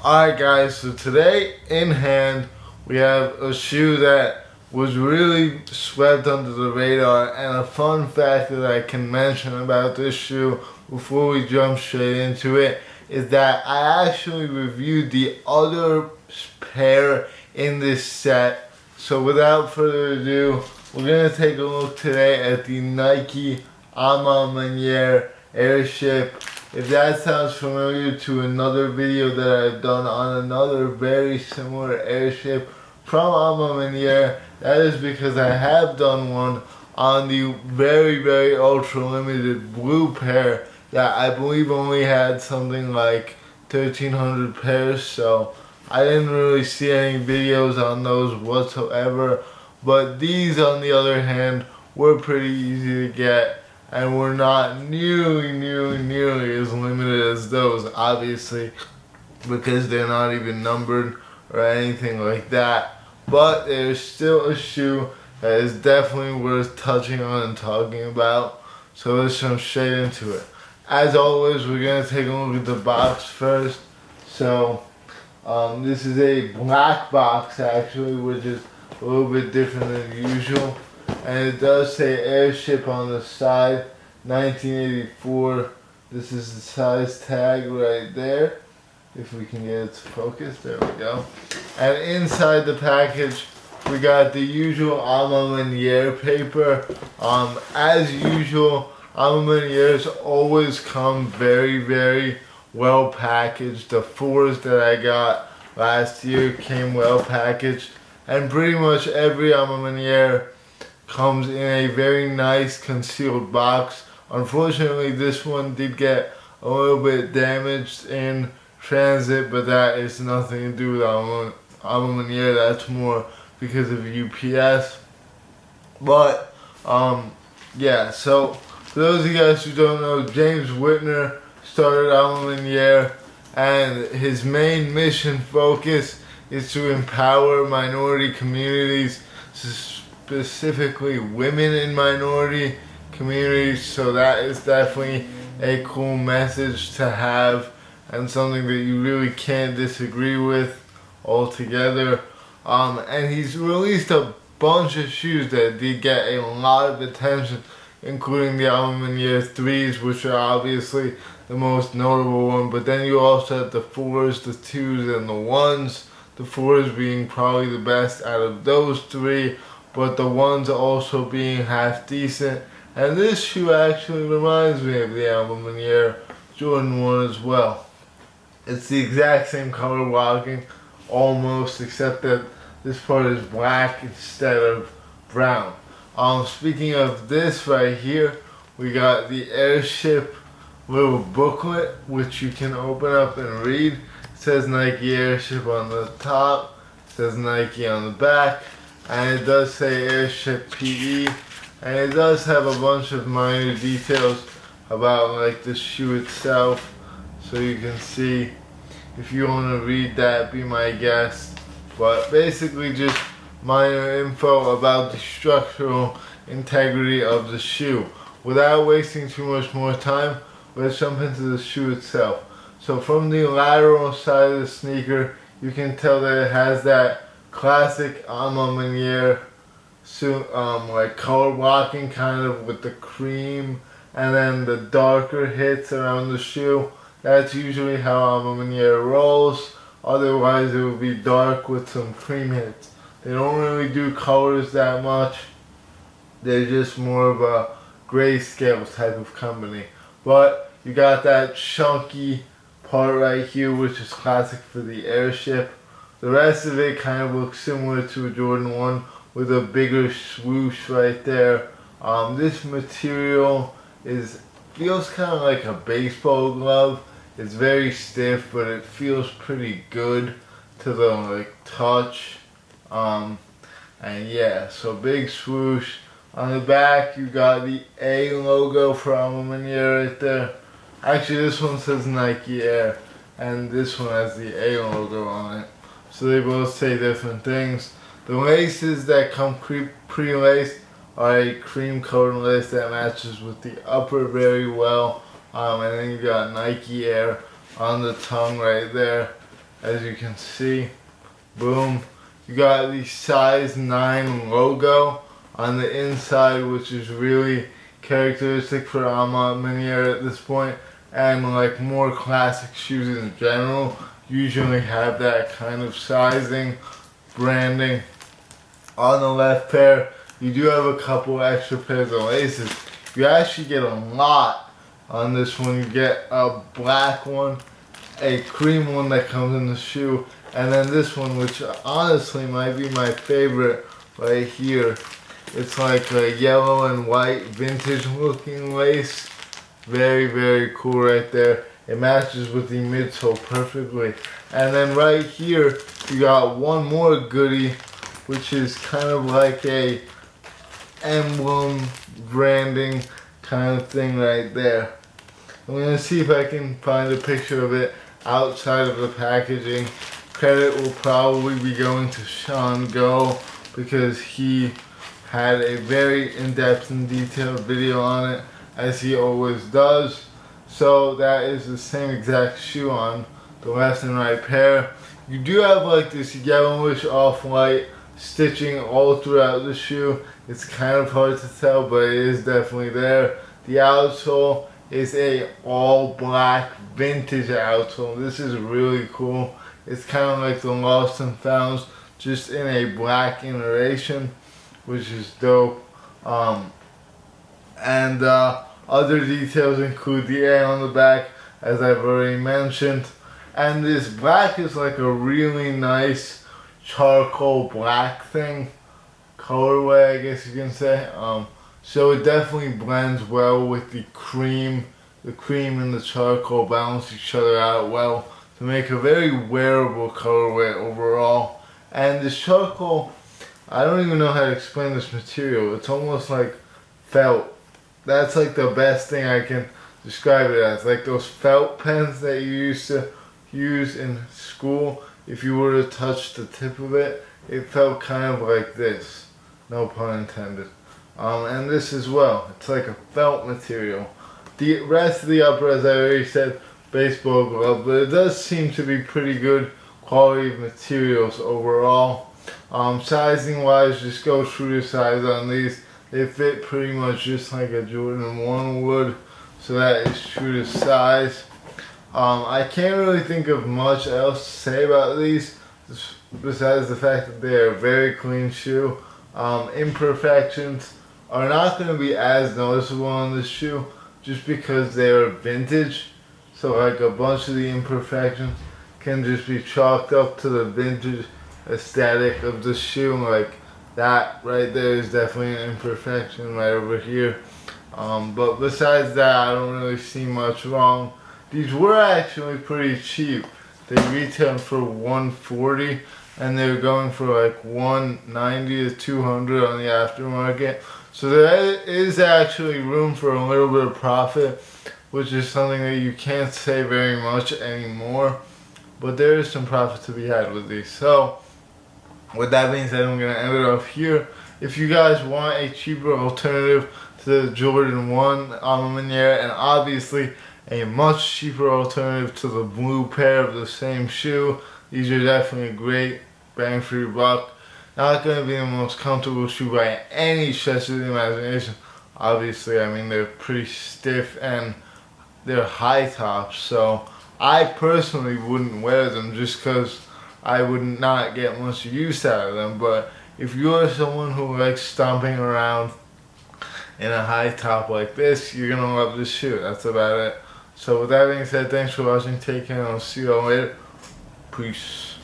Alright guys, so today in hand we have a shoe that was really swept under the radar, and a fun fact that I can mention about this shoe before we jump straight into it is that I actually reviewed the other pair in this set. So without further ado, we're going to take a look today at the Nike Maniére Airship. If that sounds familiar to another video that I've done on another very similar airship from Maniére, that is because I have done one on the very ultra limited blue pair that I believe only had something like 1,300 pairs, so I didn't really see any videos on those whatsoever. But these, on the other hand, were pretty easy to get, and we're not nearly as limited as those, obviously, because they're not even numbered or anything like that. But there's still a shoe that is definitely worth touching on and talking about, so let's jump straight into it. As always, we're going to take a look at the box first. So this is a black box actually, which is a little bit different than usual. And it does say Airship on the side, 1984. This is the size tag right there. If we can get it to focus, there we go. And inside the package, we got the usual Maniére paper. As usual, Maniéres always come very well packaged. The 4s that I got last year came well packaged. And pretty much every Maniére comes in a very nice concealed box. Unfortunately, this one did get a little bit damaged in transit, but that is nothing to do with Maniére. That's more because of UPS. But yeah, so for those of you guys who don't know, James Whitner started Maniére, and his main mission focus is to empower minority communities, specifically women in minority communities. So that is definitely a cool message to have, and something that you really can't disagree with altogether. And he's released a bunch of shoes that did get a lot of attention, including the Maniére 3s, which are obviously the most notable one. But then you also have the 4s, the 2s, and the 1s. The 4s being probably the best out of those three, but the 1s also being half decent. And this shoe actually reminds me of the Maniére Jordan 1 as well. It's the exact same color blocking, almost, except that this part is black instead of brown. Speaking of this right here, we got the Airship little booklet, which you can open up and read. It says Nike Airship on the top, it says Nike on the back, and it does say Airship PE, and it does have a bunch of minor details about like the shoe itself, so you can see. If you want to read that, be my guest. But basically just minor info about the structural integrity of the shoe. Without wasting too much more time, let's jump into the shoe itself. So from the lateral side of the sneaker, you can tell that it has that classic Maniére like color blocking, kind of with the cream and then the darker hits around the shoe. That's usually how Maniére rolls. Otherwise it would be dark with some cream hits. They don't really do colors that much. They're just more of a grayscale type of company. But you got that chunky part right here, which is classic for the Airship. The rest of it kind of looks similar to a Jordan 1 with a bigger swoosh right there. This material feels kind of like a baseball glove. It's very stiff, but it feels pretty good to the like touch. And yeah, so big swoosh. On the back, you got the A logo for Maniére right there. Actually, this one says Nike Air, and this one has the A logo on it. So they both say different things. The laces that come pre-laced are a cream colored lace that matches with the upper very well. And then you got Nike Air on the tongue right there. as you can see. Boom. You got the size 9 logo on the inside, which is really characteristic for Maniére at this point, and like more classic shoes in general usually have that kind of sizing, branding. On the left pair, you do have a couple extra pairs of laces. You actually get a lot on this one. You get a black one, a cream one that comes in the shoe, and then this one, which honestly might be my favorite right here. It's like a yellow and white vintage looking lace. Very, very cool right there. It matches with the midsole perfectly. And then right here, you got one more goodie, which is kind of like a emblem branding kind of thing right there. I'm gonna see if I can find a picture of it outside of the packaging. Credit will probably be going to Sean Go because he had a very in-depth and detailed video on it, as he always does. So that is the same exact shoe on the left and right pair. You do have like this yellowish off-white stitching all throughout the shoe. It's kind of hard to tell, but it is definitely there. The outsole is a all black vintage outsole. This is really cool. It's kind of like the Lost and Founds, just in a black iteration, which is dope. Other details include the A on the back, as I've already mentioned. And this black is like a really nice charcoal black thing. Colorway, I guess you can say. So it definitely blends well with the cream. The cream and the charcoal balance each other out well to make a very wearable colorway overall. And this charcoal, I don't even know how to explain this material. It's almost like felt. That's like the best thing I can describe it as. Like those felt pens that you used to use in school. If you were to touch the tip of it, it felt kind of like this. No pun intended. And this as well. It's like a felt material. The rest of the upper, as I already said, baseball glove, but it does seem to be pretty good quality of materials overall. Sizing wise, just go true to size on these. They fit pretty much just like a Jordan 1 would, so that is true to size. I can't really think of much else to say about these, besides the fact that they are a very clean shoe. Imperfections are not going to be as noticeable on this shoe, just because they are vintage. So like a bunch of the imperfections can just be chalked up to the vintage aesthetic of the shoe. Like that right there is definitely an imperfection right over here. But besides that, I don't really see much wrong. These were actually pretty cheap. They retailed for $140 and they were going for like $190 to $200 on the aftermarket. So there is actually room for a little bit of profit, which is something that you can't say very much anymore. But there is some profit to be had with these. So with that being said, I'm going to end it off here. If you guys want a cheaper alternative to the Jordan 1 Maniére, and obviously a much cheaper alternative to the blue pair of the same shoe, these are definitely a great bang for your buck. Not going to be the most comfortable shoe by any stretch of the imagination. Obviously, I mean, they're pretty stiff and they're high tops, so I personally wouldn't wear them just because I would not get much use out of them. But if you're someone who likes stomping around in a high top like this, you're going to love this shoe. That's about it. So with that being said, thanks for watching. Take care and I'll see you all later. Peace.